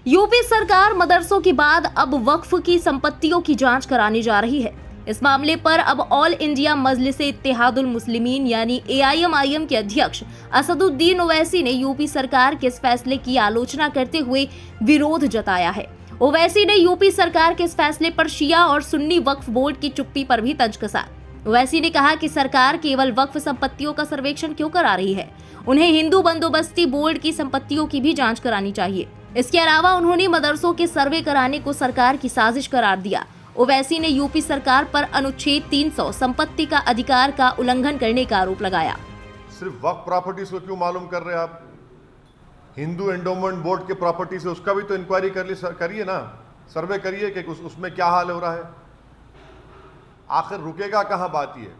UP सरकार मदरसों के बाद अब वक्फ की संपत्तियों की जांच कराने जा रही है। इस मामले पर अब ऑल इंडिया मजलिस-ए इत्तेहादुल मुस्लिमीन यानी AIMIM के अध्यक्ष असदुद्दीन ओवैसी ने यूपी सरकार के इस फैसले की आलोचना करते हुए विरोध जताया है। ओवैसी ने यूपी सरकार के इस फैसले पर शिया और सुन्नी वक्फ बोर्ड की चुप्पी पर भी तंज कसा। ओवैसी ने कहा कि सरकार केवल वक्फ संपत्तियों का सर्वेक्षण क्यों करा रही है, उन्हें हिंदू बंदोबस्ती बोर्ड की संपत्तियों की भी जांच करानी चाहिए। इसके अलावा उन्होंने मदरसों के सर्वे कराने को सरकार की साजिश करार दिया। ओवैसी ने यूपी सरकार पर अनुच्छेद 300 संपत्ति का अधिकार का उल्लंघन करने का आरोप लगाया। सिर्फ वक्फ प्रॉपर्टीज को क्यों मालूम कर रहे हैं आप? हिंदू एंडोमेंट बोर्ड के प्रॉपर्टी से उसका भी तो इंक्वायरी करिए ना, सर्वे करिए कि उसमें क्या हाल हो रहा है। आखिर रुकेगा कहाँ बात ये?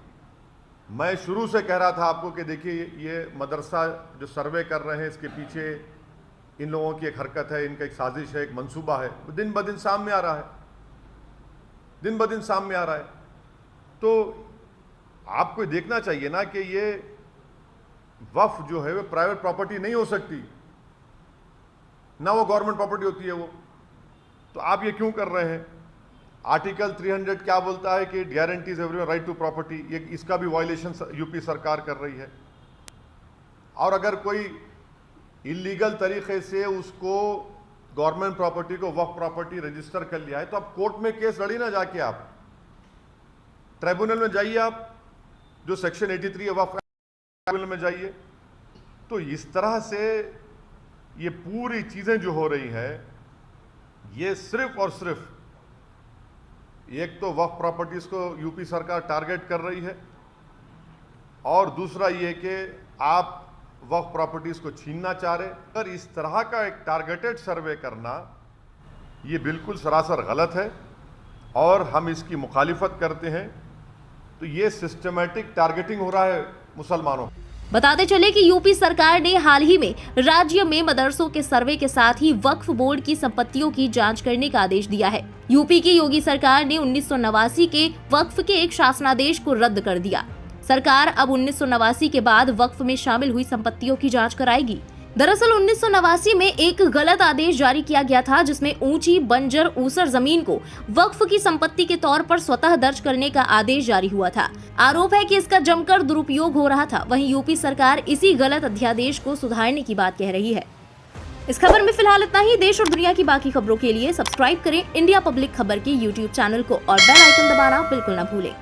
मैं शुरू से कह रहा था आपको कि देखिए ये मदरसा जो सर्वे कर रहे हैं इसके पीछे इन लोगों की एक हरकत है, इनका एक साजिश है, एक मंसूबा है, दिन ब दिन सामने आ रहा है, दिन ब दिन सामने आ रहा है। तो आपको देखना चाहिए ना कि ये वक्फ जो है वो प्राइवेट प्रॉपर्टी नहीं हो सकती, ना वो गवर्नमेंट प्रॉपर्टी होती है वो। तो आप ये क्यों कर रहे हैं? आर्टिकल 300 क्या बोलता है कि guarantees everyone right to property, ये इसका भी वायलेशन यूपी सरकार कर रही है। और अगर कोई इलीगल तरीके से उसको गवर्नमेंट प्रॉपर्टी को वक्फ प्रॉपर्टी रजिस्टर कर लिया है तो आप कोर्ट में केस लड़ी ना, जाके आप ट्राइब्यूनल में जाइए, आप जो सेक्शन 83 है वक्फ ट्राइब्यूनल में जाइए। तो इस तरह से ये पूरी चीजें जो हो रही हैं ये सिर्फ और सिर्फ एक तो वक्फ प्रॉपर्टीज को यूपी सरकार टारगेट कर रही है और दूसरा ये कि आप वक्फ प्रॉपर्टीज को छीनना चाह रहे। अगर इस तरह का एक टारगेटेड सर्वे करना ये बिल्कुल सरासर गलत है और हम इसकी मुखालिफत करते हैं। तो ये सिस्टमैटिक टारगेटिंग हो रहा है मुसलमानों। बताते चले कि यूपी सरकार ने हाल ही में राज्य में मदरसों के सर्वे के साथ ही वक्फ बोर्ड की संपत्तियों की जांच करने का आदेश दिया है। यूपी की योगी सरकार ने 1989 के वक्फ के एक शासनादेश को रद्द कर दिया। सरकार अब 1989 के बाद वक्फ में शामिल हुई संपत्तियों की जांच कराएगी। दरअसल 1989 में एक गलत आदेश जारी किया गया था जिसमें ऊंची बंजर ऊसर जमीन को वक्फ की संपत्ति के तौर पर स्वतः दर्ज करने का आदेश जारी हुआ था। आरोप है कि इसका जमकर दुरुपयोग हो रहा था। वहीं यूपी सरकार इसी गलत अध्यादेश को सुधारने की बात कह रही है। इस खबर में फिलहाल इतना ही। देश और दुनिया की बाकी खबरों के लिए सब्सक्राइब करें इंडिया पब्लिक खबर के YouTube चैनल को और बेल आइकन दबाना बिल्कुल न भूलें।